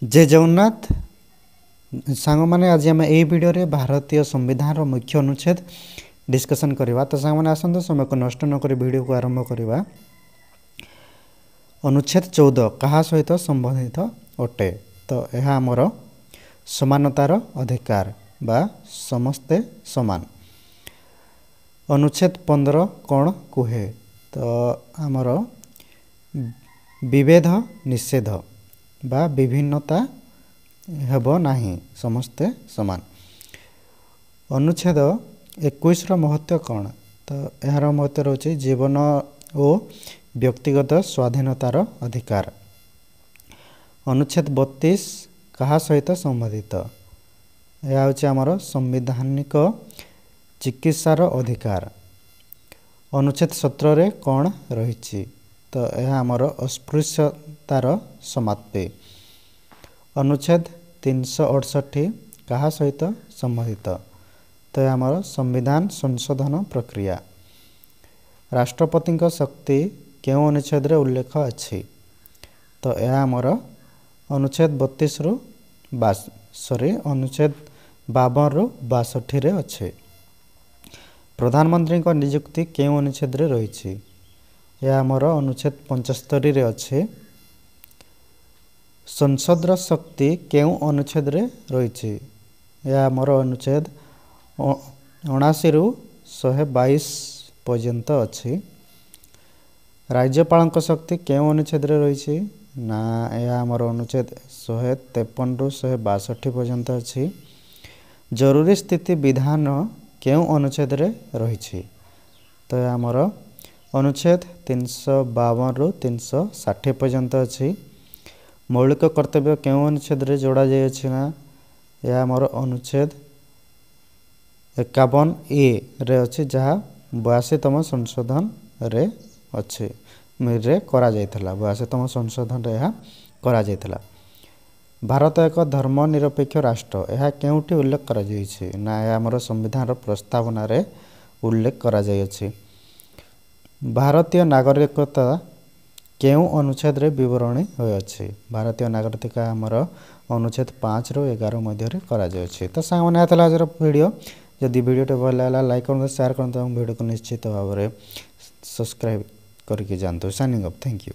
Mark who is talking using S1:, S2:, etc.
S1: जय जगन्नाथ सांग मैंने आज आम यही भिडियो भारतीय संविधान मुख्य अनुच्छेद डिस्कसन करवा। तो सांग मैंने आसतु समय को नष्ट नक भिडियो को आरंभ करवा। अनुच्छेद 14 क्या सहित संबंधित अटे? तो यह आमर समानतार अधिकार बा समस्ते समान। अनुच्छेद 15 कौन कहे? तो आमर विभेद निषेध बा विभिन्नता हेब नाही, समस्ते समान। अनुच्छेद 21 महत्व कौन? तो यार महत्व रोचे जीवन और व्यक्तिगत स्वाधीनतार अधिकार। अनुच्छेद 32 क्या सहित संबंधित? यह हूँ आमर संवैधानिक चिकित्सार अधिकार। अनुच्छेद 17 रे कौन रही? तो यह आमर अस्पृश्यतार समाप्ति। अनुच्छेद 368 क्या सहित संबंधित? तो यह आमर संविधान संशोधन प्रक्रिया। राष्ट्रपति शक्ति क्यों अनुच्छेद रे उल्लेख अच्छी? तो यह आमर अनुच्छेद 32 रु अनुच्छेद 52 रु 62 रे अच्छे। प्रधानमंत्री नियुक्ति क्यों अनुच्छेद रे रही? यह आमर अनुच्छेद 75 रे अच्छे। संसदर शक्ति क्यों अनुच्छेद रे रही? यह आमर अनुच्छेद 79 रु 122 पर्यंत अच्छी। राज्यपाल शक्ति क्यों अनुच्छेद रे रही? ना, यह आमर अनुच्छेद 153 रु 162 पर्यंत अच्छी। जरूरी स्थिति विधान क्यों अनुच्छेद रे रही? तो यह आमर अनुच्छेद 352 रु 360 पर्यंत अच्छी। मौलिक कर्तव्य क्यों अनुच्छेद रे जोड़ा जाइए ना, यह आमर अनुच्छेद 51A रे अच्छी, जहाँ 82तम संशोधन रे अच्छे रे करा जाइथला। 82तम संशोधन रे यह करा जाइथला। भारत एक धर्मनिरपेक्ष राष्ट्र, यह केउठी उल्लेख करा जाइछि? ना, यह आमर संविधान प्रस्तावना रे उल्लेख करा जाइछि। भारतीय नागरिकता क्यों अनुच्छेद रे विवरणी होइछि? भारतीय नागरिकता आमर अनुच्छेद 5 रु 11 मध्य करा जाइछि। तो सांग माने आतला आज वीडियो। जदि वीडियो भल लागला लाइक करन, शेयर करन, वीडियो को निश्चित भाव में सब्सक्राइब करके जानतु। Signing up, thank you.